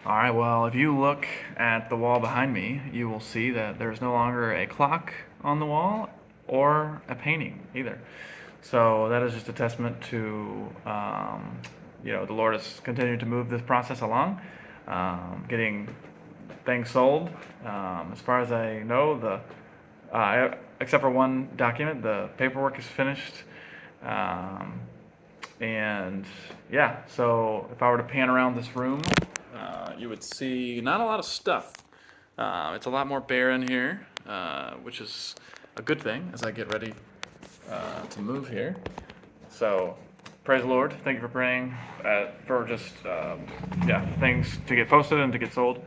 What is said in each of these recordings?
All right, well, if you look at the wall behind me, you will see that there's no longer a clock on the wall or a painting either. So that is just a testament to, the Lord has continued to move this process along, getting things sold. As far as I know, except for one document, the paperwork is finished. Um, and yeah, so if I were to pan around this room, you would see not a lot of stuff. It's a lot more bare in here, which is a good thing as I get ready to move here. So, praise the Lord. Thank you for praying for just things to get posted and to get sold.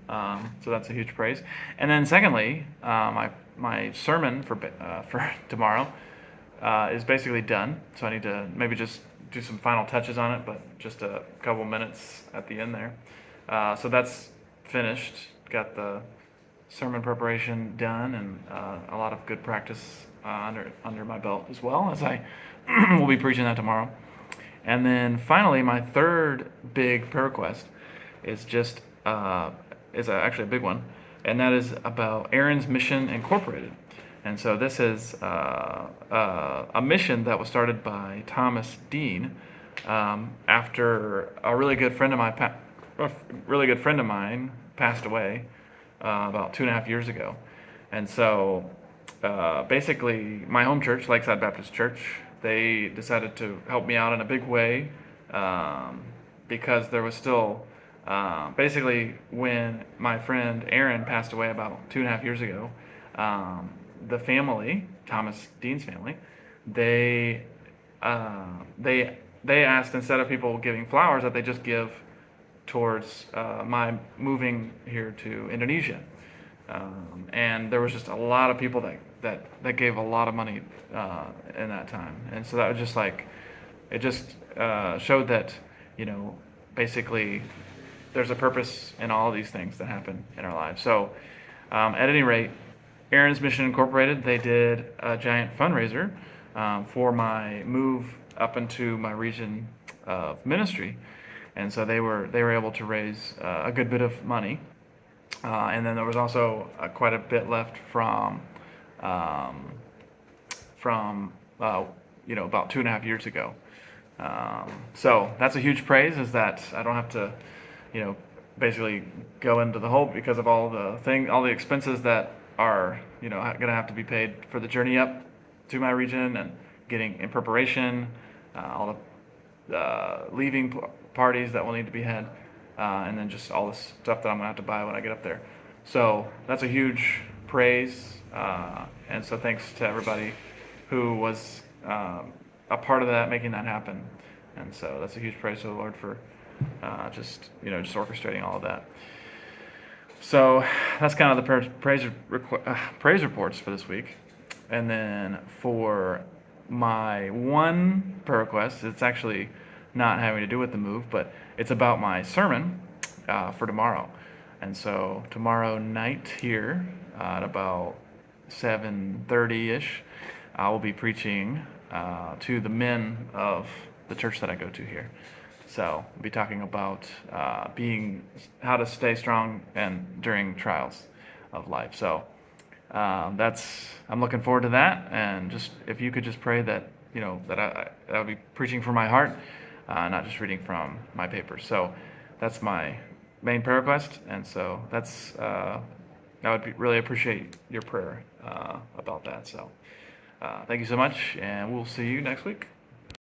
So that's a huge praise. And then secondly, my sermon for tomorrow is basically done. So I need to maybe just do some final touches on it, but just a couple minutes at the end there. So that's finished. Got the sermon preparation done and a lot of good practice under my belt as well, as I will be preaching that tomorrow. And then finally, my third big prayer request is just actually a big one, and that is about Aaron's Mission Incorporated. And so this is a mission that was started by Thomas Dean after a really good friend of mine passed away about 2.5 years ago. And so basically, my home church, Lakeside Baptist Church, they decided to help me out in a big way because there was still basically when my friend Aaron passed away about 2.5 years ago. The family, Thomas Dean's family, they uh, they they asked, instead of people giving flowers, that they just give towards my moving here to Indonesia. And there was just a lot of people that gave a lot of money in that time, and so that was just like it just showed that you know basically there's a purpose in all of these things that happen in our lives. So at any rate, Aaron's Mission Incorporated, they did a giant fundraiser for my move up into my region of ministry, and so they were able to raise a good bit of money, and then there was also quite a bit left um, from about 2.5 years ago. So that's a huge praise, is that I don't have to basically go into the hole because of all the expenses that are going to have to be paid for the journey up to my region and getting in preparation, all the leaving parties that will need to be had, and then just all the stuff that I'm going to have to buy when I get up there. So that's a huge praise, and so thanks to everybody who was a part of that, making that happen. And so that's a huge praise to the Lord for just orchestrating all of that. So that's kind of the praise reports for this week. And then for my one prayer request, it's actually not having to do with the move, but it's about my sermon for tomorrow. And so tomorrow night here at about 7:30-ish, I will be preaching to the men of the church that I go to here. So we'll be talking about how to stay strong and during trials of life. So I'm looking forward to that. And just if you could just pray that I'll be preaching from my heart, not just reading from my papers. So that's my main prayer request. And so I would really appreciate your prayer about that. So thank you so much, and we'll see you next week.